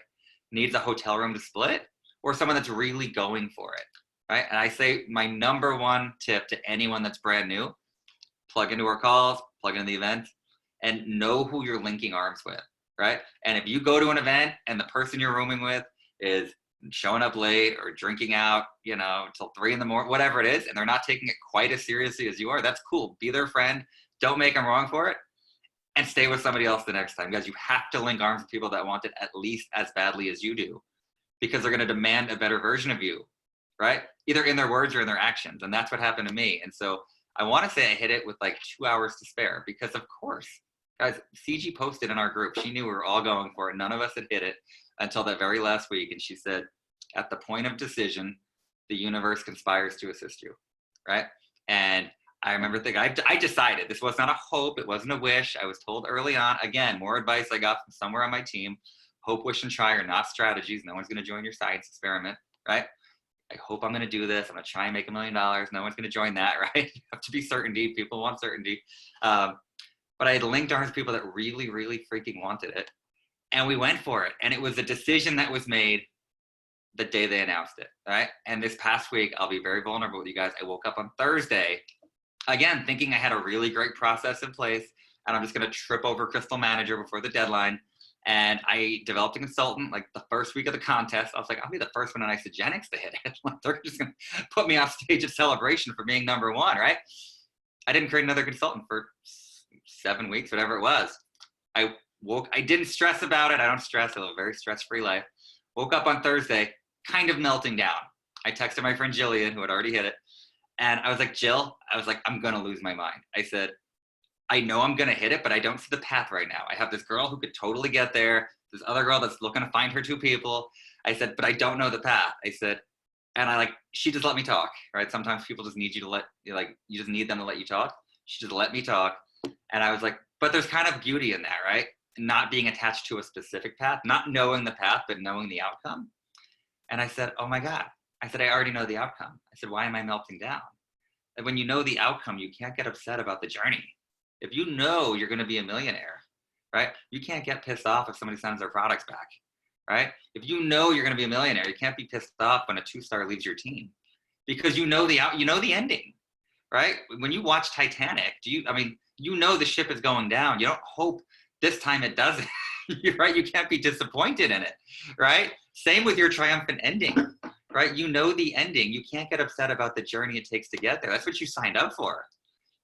needs a hotel room to split, or someone that's really going for it, right? And I say my number 1 tip to anyone that's brand new, plug into our calls, plug into the event, and know who you're linking arms with, right? And if you go to an event and the person you're rooming with is showing up late or drinking out, until 3 a.m, whatever it is, and they're not taking it quite as seriously as you are, that's cool. Be their friend. Don't make them wrong for it. And stay with somebody else the next time. Guys, you have to link arms with people that want it at least as badly as you do, because they're going to demand a better version of you, right? Either in their words or in their actions. And that's what happened to me. And so I want to say I hit it with like 2 hours to spare, because of course, guys, CG posted in our group. She knew we were all going for it. None of us had hit it until that very last week. And she said, at the point of decision, the universe conspires to assist you, right? And I remember thinking, I decided, this was not a hope, it wasn't a wish. I was told early on, again, more advice I got from somewhere on my team, hope, wish, and try are not strategies. No one's going to join your science experiment, right? I hope I'm going to do this. I'm going to try and make $1 million. No one's going to join that, right? You have to be certainty. People want certainty. But I had linked arms with people that really, really freaking wanted it. And we went for it. And it was a decision that was made the day they announced it, right? And this past week, I'll be very vulnerable with you guys. I woke up on Thursday, again, thinking I had a really great process in place, and I'm just going to trip over Crystal Manager before the deadline. And I developed a consultant like the first week of the contest. I was like, I'll be the first one on Isagenix to hit it. They're just going to put me off stage of celebration for being number one, right? I didn't create another consultant for 7 weeks, whatever it was. I didn't stress about it. I don't stress. I live a very stress-free life. Woke up on Thursday, kind of melting down. I texted my friend Jillian, who had already hit it. And I was like, Jill, I'm going to lose my mind. I said, I know I'm going to hit it, but I don't see the path right now. I have this girl who could totally get there. This other girl that's looking to find her 2 people. I said, but I don't know the path. I said, and she just let me talk, right? Sometimes people just need you to you just need them to let you talk. She just let me talk. And I was like, but there's kind of beauty in that, right? Not being attached to a specific path, not knowing the path, but knowing the outcome. And I said, oh my God. I said, I already know the outcome. I said, why am I melting down? And when you know the outcome, you can't get upset about the journey. If you know you're going to be a millionaire, right? You can't get pissed off if somebody sends their products back, right? If you know you're going to be a millionaire, you can't be pissed off when a 2-star leaves your team, because you know the ending, right? When you watch Titanic, you know the ship is going down. You don't hope this time it doesn't, right? You can't be disappointed in it, right? Same with your triumphant ending, right? You know the ending. You can't get upset about the journey it takes to get there. That's what you signed up for.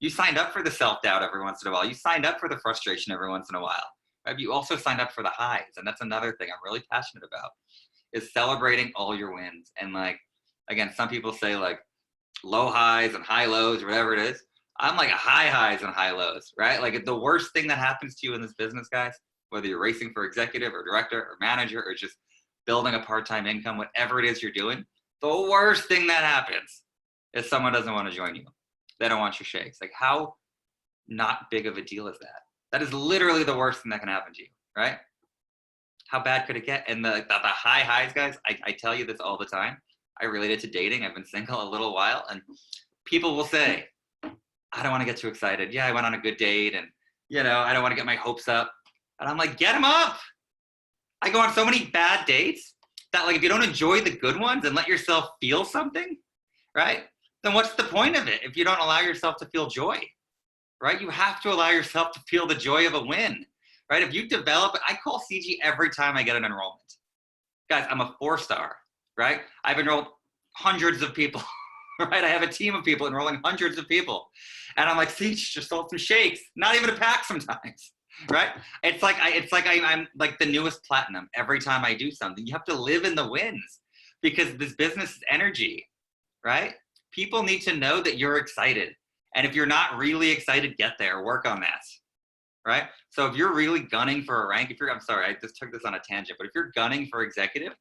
You signed up for the self-doubt every once in a while. You signed up for the frustration every once in a while. Right? You also signed up for the highs. And that's another thing I'm really passionate about, is celebrating all your wins. And again, some people say low highs and high lows or whatever it is. I'm like a high highs and high lows, right? Like the worst thing that happens to you in this business, guys, whether you're racing for executive or director or manager or just building a part-time income, whatever it is you're doing, the worst thing that happens is someone doesn't want to join you. They don't want your shakes. Like, how not big of a deal is that? That is literally the worst thing that can happen to you, right? How bad could it get? And the high highs, guys, I tell you this all the time. I relate it to dating. I've been single a little while, and people will say, I don't want to get too excited. Yeah, I went on a good date, and, I don't want to get my hopes up. And I'm like, get them up. I go on so many bad dates that, if you don't enjoy the good ones and let yourself feel something, right? Then what's the point of it if you don't allow yourself to feel joy, right? You have to allow yourself to feel the joy of a win, right? If you develop it, I call CG every time I get an enrollment. Guys, I'm a 4-star, right? I've enrolled hundreds of people, right? I have a team of people enrolling hundreds of people. And I'm like, CG just sold some shakes, not even a pack sometimes, right? It's like I'm like the newest platinum every time I do something. You have to live in the wins, because this business is energy, right? People need to know that you're excited. And if you're not really excited, get there, work on that, right? So if you're really gunning for a rank, I'm sorry, I just took this on a tangent, but if you're gunning for executive,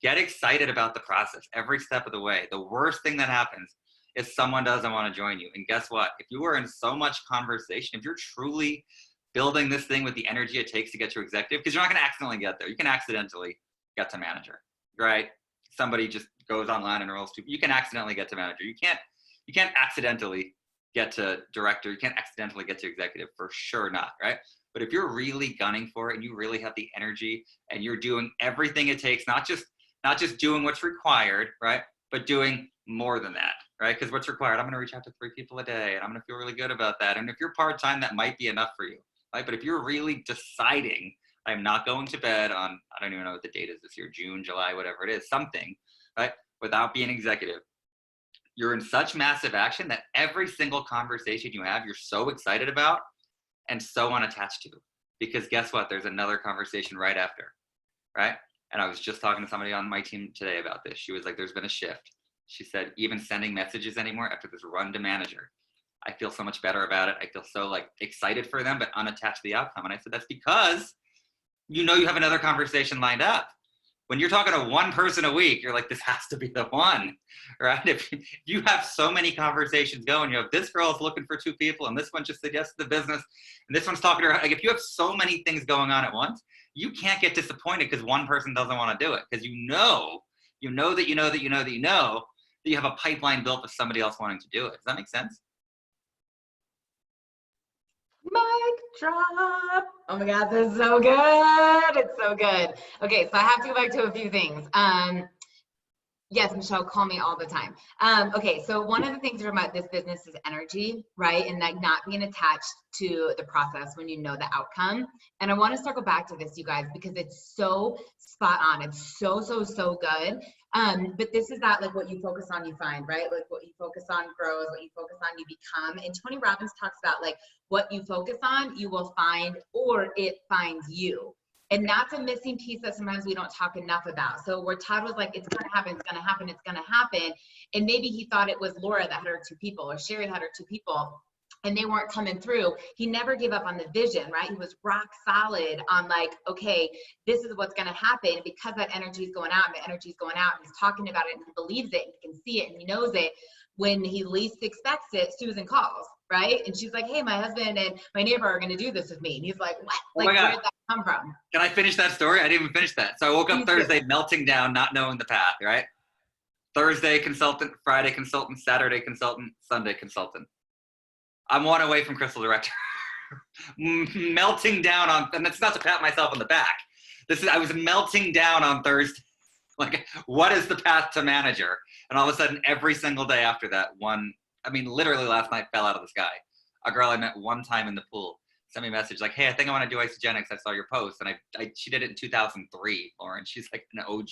get excited about the process every step of the way. The worst thing that happens is someone doesn't want to join you. And guess what? If you are in so much conversation, if you're truly building this thing with the energy it takes to get to executive, because you're not going to accidentally get there. You can accidentally get to manager, right? Somebody just goes online and enrolls you can accidentally get to manager. You can't accidentally get to director. You can't accidentally get to executive, for sure not, right? But if you're really gunning for it and you really have the energy and you're doing everything it takes, not just doing what's required, right? But doing more than that, right? Because what's required, I'm going to reach out to 3 people a day and I'm going to feel really good about that. And if you're part-time, that might be enough for you, right? But if you're really deciding, I'm not going to bed on, I don't even know what the date is this year, June, July, whatever it is, something, right? Without being executive, you're in such massive action that every single conversation you have, you're so excited about and so unattached to. Because guess what? There's another conversation right after, right? And I was just talking to somebody on my team today about this. She was like, there's been a shift. She said, even sending messages anymore after this run to manager, I feel so much better about it. I feel so excited for them, but unattached to the outcome. And I said, that's because you have another conversation lined up. When you're talking to one person a week, you're like, this has to be the one, right? If you have so many conversations going, you have this girl is looking for 2 people, and this one just said yes to the business, and this one's talking to her. If you have so many things going on at once, you can't get disappointed because one person doesn't want to do it, because you know that you have a pipeline built of somebody else wanting to do it. Does that make sense? Mic drop. Oh my God, this is so good. It's so good. Okay, so I have to go back to a few things. Yes, Michelle, call me all the time. Okay, so one of the things about this business is energy, right? And like not being attached to the process when you know the outcome. And I want to circle back to this, you guys, because it's so spot on. It's so good. But this is that like what you focus on, you find, right? Like what you focus on grows, what you focus on, you become. And Tony Robbins talks about like what you focus on, you will find, or it finds you. And that's a missing piece that sometimes we don't talk enough about. So where Todd was like, it's gonna happen, it's gonna happen, it's gonna happen. And maybe he thought it was Laura that had her 2 people, or Sherry had her 2 people, and they weren't coming through. He never gave up on the vision, right? He was rock solid on like, okay, this is what's gonna happen. And because that energy is going out, and the energy is going out, and he's talking about it, and he believes it, and he can see it, and he knows it. When he least expects it, Susan calls, right? And she's like, hey, my husband and my neighbor are going to do this with me. And he's like, what? Oh like, where did that come from? Can I finish that story? I didn't even finish that. So I woke up Thursday melting down, not knowing the path, right? Thursday consultant, Friday consultant, Saturday consultant, Sunday consultant. I'm 1 away from Crystal Director. Melting down on, and that's not to pat myself on the back. I was melting down on Thursday. Like, what is the path to manager? And all of a sudden, every single day after that, literally last night fell out of the sky. A girl I met one time in the pool sent me a message like, hey, I think I want to do Isagenix. I saw your post. And she did it in 2003, Lauren. She's like an OG.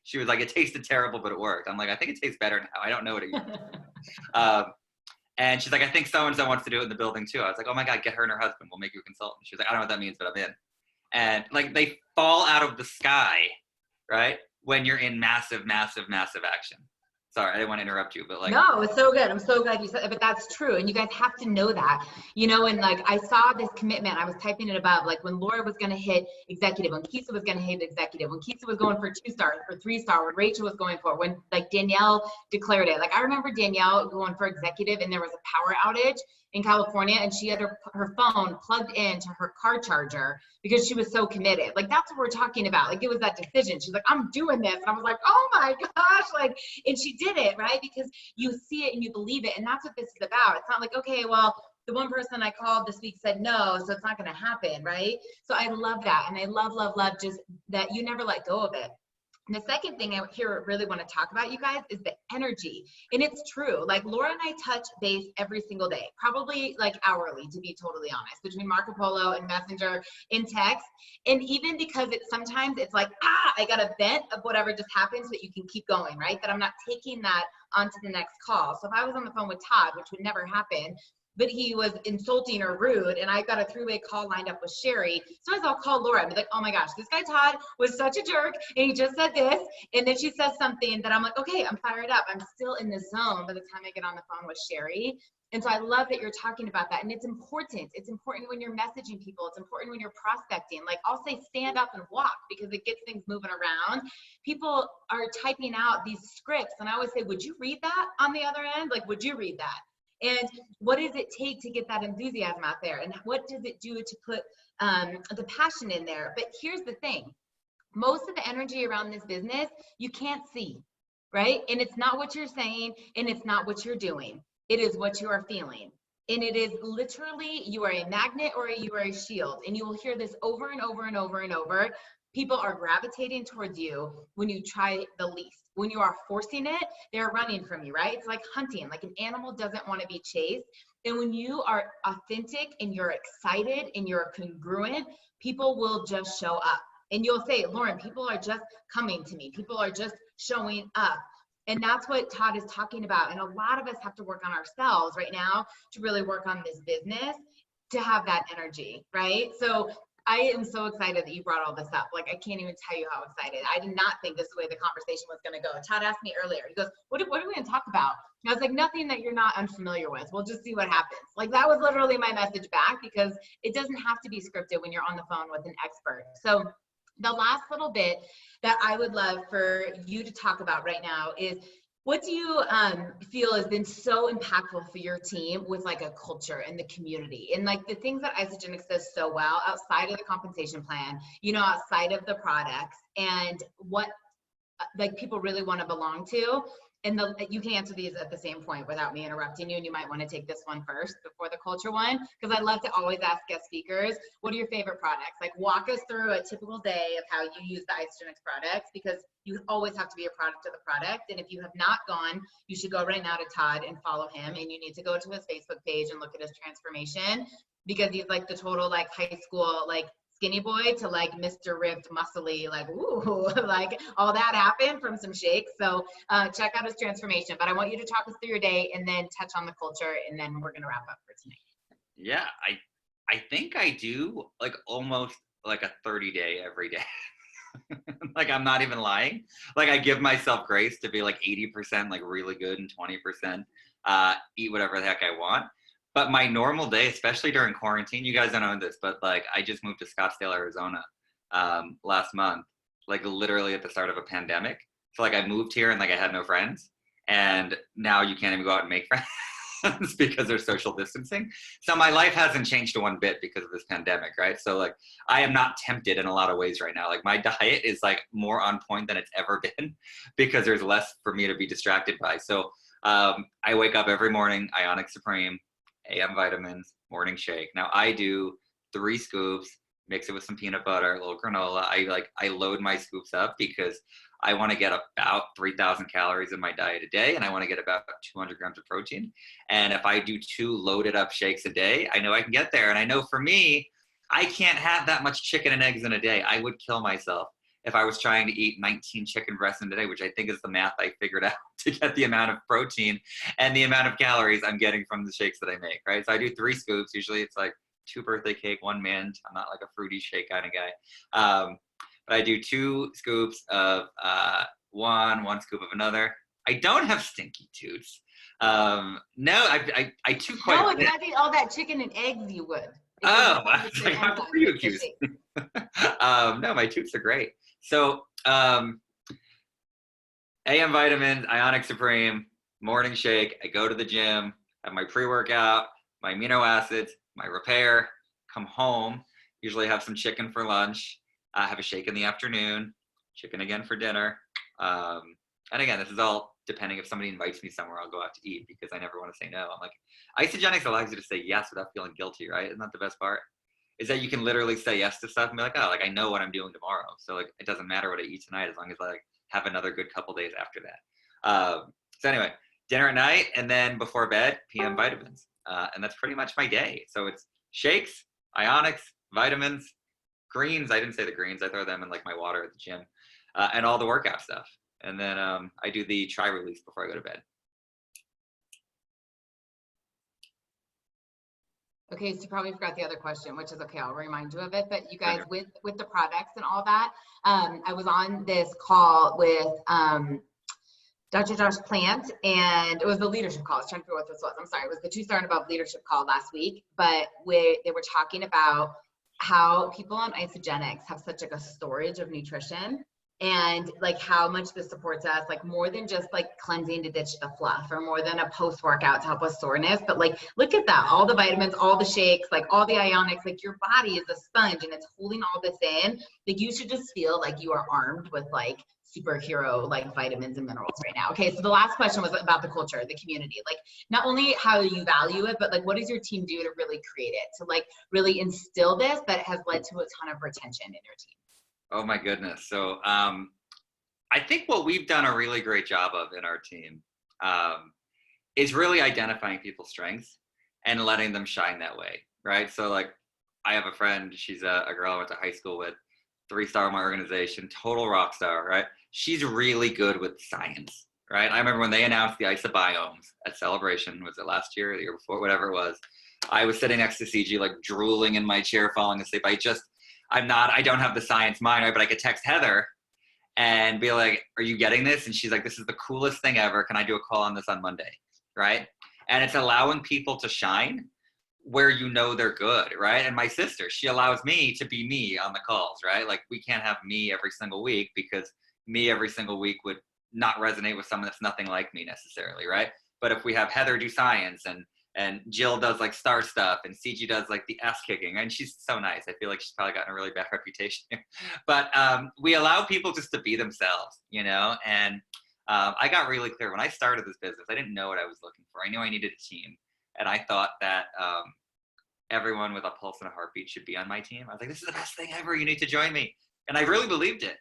She was like, it tasted terrible, but it worked. I'm like, I think it tastes better now. I don't know what it is. And she's like, I think so-and-so wants to do it in the building too. I was like, oh my God, get her and her husband. We'll make you a consultant. She was like, I don't know what that means, but I'm in. And like, they fall out of the sky, right? When you're in massive action. Sorry, I didn't want to interrupt you, but like. No, it's so good. I'm so glad you said it, but that's true. And you guys have to know that, and like I saw this commitment, I was typing it above, like when Laura was going to hit executive, when Kisa was going to hit executive, when Kisa was going for 2-star, for 3-star, when Rachel was going for, when like Danielle declared it. Like I remember Danielle going for executive and there was a power outage in California and she had her phone plugged into her car charger because she was so committed. Like that's what we're talking about. Like it was that decision. She's like, I'm doing this. And I was like, oh my gosh. Like, and she did it, right? Because you see it and you believe it. And that's what this is about. It's not like, okay, well, the one person I called this week said no, so it's not going to happen, right? So I love that. And I love just that you never let go of it. And the second thing I really want to talk about, you guys, is the energy. And it's true. Like Laura and I touch base every single day, probably like hourly, to be totally honest, between Marco Polo and Messenger in text. And even because sometimes it's like, I got a vent of whatever just happened so that you can keep going, right? That I'm not taking that onto the next call. So if I was on the phone with Todd, which would never happen, but he was insulting or rude, and I got a 3-way call lined up with Sherry. Sometimes I'll call Laura and be like, oh my gosh, this guy Todd was such a jerk, and he just said this, and then she says something that I'm like, okay, I'm fired up. I'm still in the zone by the time I get on the phone with Sherry. And so I love that you're talking about that, and it's important. It's important when you're messaging people. It's important when you're prospecting. Like I'll say stand up and walk because it gets things moving around. People are typing out these scripts, and I always say, would you read that on the other end? Like, would you read that? And what does it take to get that enthusiasm out there? And what does it do to put the passion in there? But here's the thing. Most of the energy around this business, you can't see, right? And it's not what you're saying, and it's not what you're doing. It is what you are feeling. And it is literally, you are a magnet or you are a shield. And you will hear this over and over and over and over. People are gravitating towards you when you try the least. When you are forcing it, they're running from you, right? It's like hunting. Like an animal doesn't want to be chased. And when you are authentic and you're excited and you're congruent, people will just show up. And you'll say, Lauren, people are just coming to me. People are just showing up. And that's what Todd is talking about. And a lot of us have to work on ourselves right now to really work on this business to have that energy, right? So I am so excited that you brought all this up. Like, I can't even tell you how excited. I did not think this is the way the conversation was going to go. Todd asked me earlier, he goes, what are we going to talk about? And I was like, nothing that you're not unfamiliar with. We'll just see what happens. Like, that was literally my message back, because it doesn't have to be scripted when you're on the phone with an expert. So the last little bit that I would love for you to talk about right now is What do you feel has been so impactful for your team with like a culture and the community and like the things that Isagenix does so well outside of the compensation plan, outside of the products and what like people really want to belong to? And you can answer these at the same point without me interrupting you. And you might want to take this one first before the culture one, because I love to always ask guest speakers, what are your favorite products? Like walk us through a typical day of how you use the Isagenix products, because you always have to be a product of the product. And if you have not gone, you should go right now to Todd and follow him. And you need to go to his Facebook page and look at his transformation, because he's like the total like high school, like skinny boy to like Mr. Ripped, muscly, like, ooh, like all that happened from some shakes. So check out his transformation. But I want you to talk us through your day and then touch on the culture, and then we're going to wrap up for tonight. Yeah, I think I do like almost like a 30-day every day. Like I'm not even lying. Like I give myself grace to be like 80% like really good and 20% eat whatever the heck I want. But my normal day, especially during quarantine, you guys don't know this, but like I just moved to Scottsdale, Arizona last month, like literally at the start of a pandemic. So like I moved here and like I had no friends, and now you can't even go out and make friends because there's social distancing. So my life hasn't changed one bit because of this pandemic, right? So like I am not tempted in a lot of ways right now. Like my diet is like more on point than it's ever been because there's less for me to be distracted by. So I wake up every morning, Ionic Supreme, AM vitamins, morning shake. Now I do 3 scoops, mix it with some peanut butter, a little granola. I load my scoops up because I want to get about 3,000 calories in my diet a day, and I want to get about 200 grams of protein. And if I do 2 loaded up shakes a day, I know I can get there. And I know for me, I can't have that much chicken and eggs in a day. I would kill myself if I was trying to eat 19 chicken breasts in a day, which I think is the math I figured out to get the amount of protein and the amount of calories I'm getting from the shakes that I make, right? So I do 3 scoops. Usually it's like 2 birthday cake, 1 mint. I'm not like a fruity shake kind of guy. But I do 2 scoops of one scoop of another. I don't have stinky toots. No, I chew quite No, a if bit. you had to eat all that chicken and eggs, you would. Oh, I was like, how are you accused? No, my toots are great. So AM vitamins, Ionic Supreme, morning shake. I go to the gym, have my pre-workout, my amino acids, my repair, come home, usually have some chicken for lunch, have a shake in the afternoon, chicken again for dinner. And again, this is all depending if somebody invites me somewhere, I'll go out to eat because I never want to say no. I'm like, Isagenix allows you to say yes without feeling guilty, right? Isn't that the best part? Is that you can literally say yes to stuff and be like, oh, like I know what I'm doing tomorrow. So like, it doesn't matter what I eat tonight as long as I like have another good couple days after that. So anyway, dinner at night and then before bed, PM vitamins. And that's pretty much my day. So it's shakes, ionics, vitamins, greens. I didn't say the greens. I throw them in like my water at the gym and all the workout stuff. And then I do the tri-release before I go to bed. Okay, so you probably forgot the other question, which is okay, I'll remind you of it. But you guys, okay, with the products and all that, I was on this call with Dr. Josh Plant, and it was the leadership call. I was trying to figure out what this was. I'm sorry, it was the 2-Star and Above leadership call last week. But they were talking about how people on Isagenix have such like a storage of nutrition, and like how much this supports us, like more than just like cleansing to ditch the fluff, or more than a post-workout to help with soreness. But like, look at that, all the vitamins, all the shakes, like all the ionics, like your body is a sponge and it's holding all this in. Like you should just feel like you are armed with like superhero like vitamins and minerals right now. Okay, so the last question was about the culture, the community, like not only how you value it, but like what does your team do to really create it, to like really instill this that has led to a ton of retention in your team? Oh my goodness. So I think what we've done a really great job of in our team is really identifying people's strengths and letting them shine that way, right? So like I have a friend, she's a girl I went to high school with, 3-star in my organization, total rock star, right? She's really good with science, right? I remember when they announced the isobiomes at Celebration, was it last year or the year before, whatever it was, I was sitting next to CG, like drooling in my chair, falling asleep. I don't have the science mind, right? But I could text Heather and be like, are you getting this? And she's like, this is the coolest thing ever. Can I do a call on this on Monday? Right? And it's allowing people to shine where you know they're good, right? And my sister, she allows me to be me on the calls, right? Like we can't have me every single week because me every single week would not resonate with someone that's nothing like me necessarily, right? But if we have Heather do science and Jill does like star stuff and CG does like the ass kicking, and she's so nice. I feel like she's probably gotten a really bad reputation here. But we allow people just to be themselves, you know? And I got really clear when I started this business, I didn't know what I was looking for. I knew I needed a team. And I thought that everyone with a pulse and a heartbeat should be on my team. I was like, this is the best thing ever. You need to join me. And I really believed it.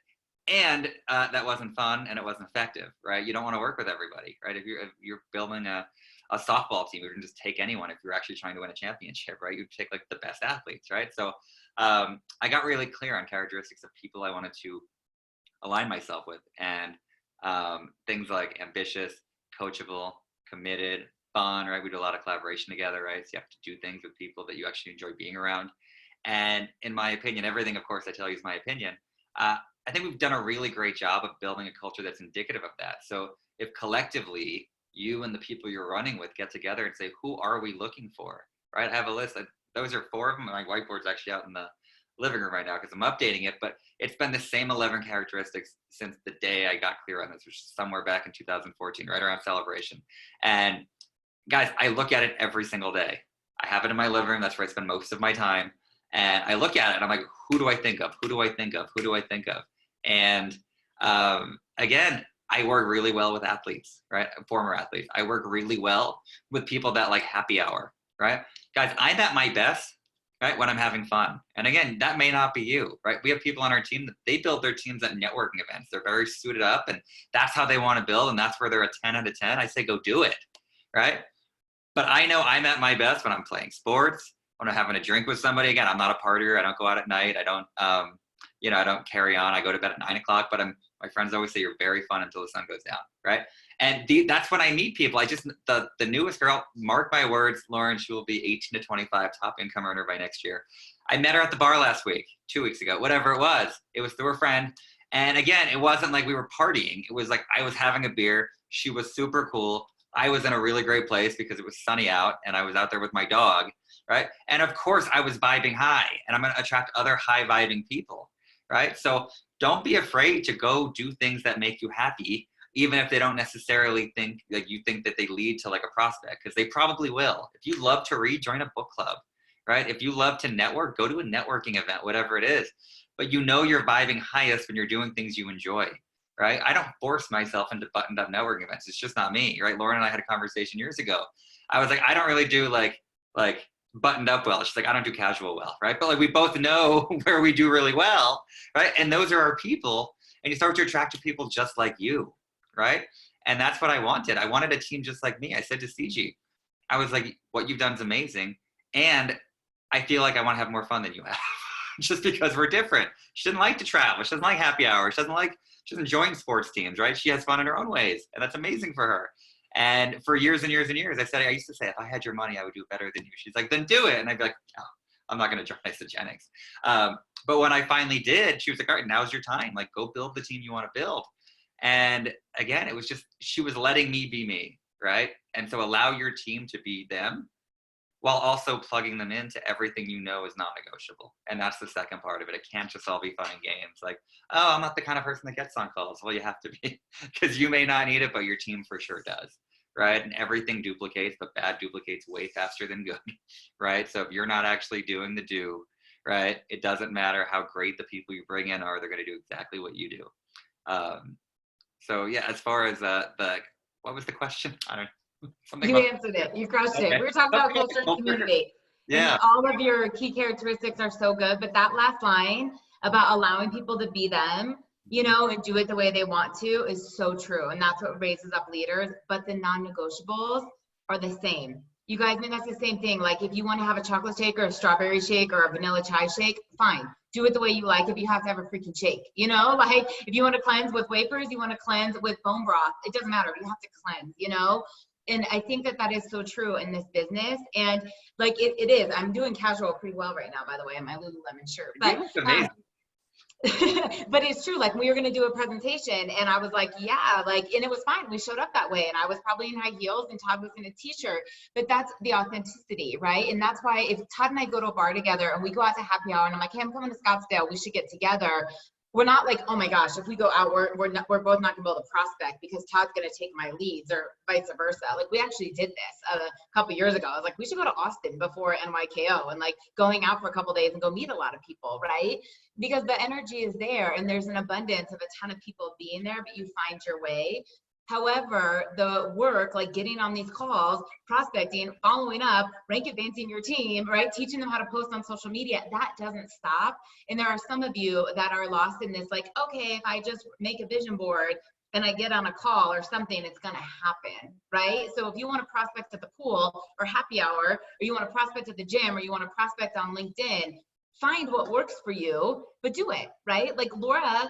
And that wasn't fun and it wasn't effective, right? You don't want to work with everybody, right? If you're building a softball team, you can just take anyone if you're actually trying to win a championship, right? You take like the best athletes, right? So I got really clear on characteristics of people I wanted to align myself with. And things like ambitious, coachable, committed, fun, right? We do a lot of collaboration together, right? So you have to do things with people that you actually enjoy being around. And in my opinion, everything, of course, I tell you is my opinion. I think we've done a really great job of building a culture that's indicative of that. So if collectively you and the people you're running with get together and say, who are we looking for, right? I have a list. Those are 4 of them. My whiteboard's actually out in the living room right now because I'm updating it, but it's been the same 11 characteristics since the day I got clear on this, which is somewhere back in 2014, right around Celebration. And guys, I look at it every single day. I have it in my living room. That's where I spend most of my time. And I look at it and I'm like, who do I think of? Who do I think of? Who do I think of? And again, I work really well with athletes, right? Former athletes. I work really well with people that like happy hour, right? Guys, I'm at my best, right, when I'm having fun. And again, that may not be you, right? We have people on our team that they build their teams at networking events. They're very suited up and that's how they want to build. And that's where they're a 10 out of 10. I say, go do it, right? But I know I'm at my best when I'm playing sports, when I'm having a drink with somebody. Again, I'm not a partier. I don't go out at night. I don't, I don't carry on. I go to bed at 9 o'clock, but my friends always say you're very fun until the sun goes down, right? And that's when I meet people. The newest girl, mark my words, Lauren, she will be 18 to 25, top income earner by next year. I met her at the bar last week, 2 weeks ago, whatever it was. It was through a friend. And again, it wasn't like we were partying. It was like I was having a beer. She was super cool. I was in a really great place because it was sunny out and I was out there with my dog, right? And of course I was vibing high and I'm going to attract other high vibing people, right? So don't be afraid to go do things that make you happy, even if they don't necessarily think like you think that they lead to like a prospect, because they probably will. If you love to read, join a book club, right? If you love to network, go to a networking event, whatever it is. But you know you're vibing highest when you're doing things you enjoy, right? I don't force myself into buttoned up networking events. It's just not me, right? Lauren and I had a conversation years ago. I was like, I don't really do like buttoned up well. She's like, I don't do casual well, right? But like we both know where we do really well, right? And those are our people. And you start to attract people just like you, right? And that's what I wanted. I wanted a team just like me. I said to CG, I was like, what you've done is amazing. And I feel like I want to have more fun than you have just because we're different. She doesn't like to travel. She doesn't like happy hour. She doesn't join sports teams, right? She has fun in her own ways. And that's amazing for her. And for years and years and years, I used to say, if I had your money, I would do better than you. She's like, then do it. And I'd be like, no, I'm not going to join Isagenix. But when I finally did, she was like, all right, now's your time. Like, go build the team you want to build. And again, it was just, she was letting me be me, right? And so allow your team to be them while also plugging them into everything you know is non-negotiable. And that's the second part of it. It can't just all be fun and games. Like, oh, I'm not the kind of person that gets on calls. Well, you have to be, because you may not need it, but your team for sure does, right? And everything duplicates, but bad duplicates way faster than good, right? So if you're not actually doing the do, right, it doesn't matter how great the people you bring in are, they're going to do exactly what you do. So yeah, as far as what was the question? I don't know. You answered it. You crushed it. We were talking about culture and community. Yeah. And all of your key characteristics are so good, but that last line about allowing people to be them, and do it the way they want to is so true. And that's what raises up leaders. But the non-negotiables are the same. You guys, that's the same thing. Like if you want to have a chocolate shake or a strawberry shake or a vanilla chai shake, fine. Do it the way you like. If you have to have a freaking shake, like if you want to cleanse with wafers, you want to cleanse with bone broth. It doesn't matter. You have to cleanse, And I think that is so true in this business. And like it is. I'm doing casual pretty well right now, by the way, in my Lululemon shirt. But amazing. but it's true. Like we were going to do a presentation and I was like, yeah, and it was fine. We showed up that way and I was probably in high heels and Todd was in a t-shirt, but that's the authenticity, right? And that's why if Todd and I go to a bar together and we go out to happy hour and I'm like, hey, I'm coming to Scottsdale, we should get together. we're not like, oh my gosh, if we go out, we're both not gonna be able to prospect because Todd's gonna take my leads or vice versa. Like we actually did this a couple years ago. I was like, we should go to Austin before NYKO and like going out for a couple days and go meet a lot of people, right? Because the energy is there and there's an abundance of a ton of people being there, but you find your way. However, the work, like getting on these calls, prospecting, following up, rank advancing your team, right? Teaching them how to post on social media, that doesn't stop. And there are some of you that are lost in this, like, okay, if I just make a vision board and I get on a call or something, it's going to happen, right? So if you want to prospect at the pool or happy hour, or you want to prospect at the gym, or you want to prospect on LinkedIn, find what works for you, but do it, right? Like Laura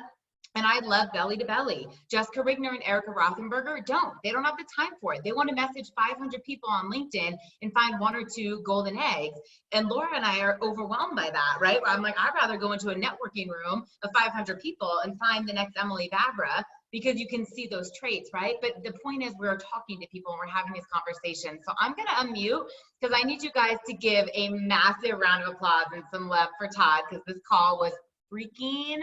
and I love belly to belly. Jessica Rigner and Erica Rothenberger don't. They don't have the time for it. They want to message 500 people on LinkedIn and find 1 or 2 golden eggs. And Laura and I are overwhelmed by that, right? I'm like, I'd rather go into a networking room of 500 people and find the next Emily Vavra, because you can see those traits, right? But the point is we're talking to people and we're having these conversations. So I'm gonna unmute because I need you guys to give a massive round of applause and some love for Todd, because this call was freaking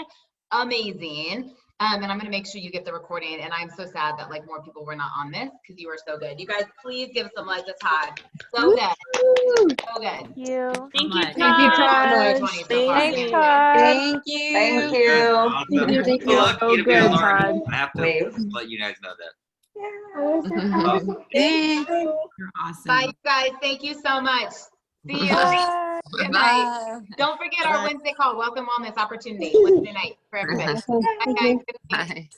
amazing. And I'm gonna make sure you get the recording. And I'm so sad that like more people were not on this because you were so good. You guys, please give some love to Todd. So good, so good. Thank you. Thank you, Thank you, Todd. Todd. So far. Thanks, Todd. Thank you. Thank you. Awesome. Thank you. Well, lucky So to be on good, Lauren. Todd. I have to Wave. let you guys know that. Thanks. You're awesome. Bye, you guys. Thank you so much. See you. Bye. Good night. Don't forget our Wednesday call, Welcome Wellness Opportunity, Wednesday night for everybody. Bye, guys. Good night. Bye.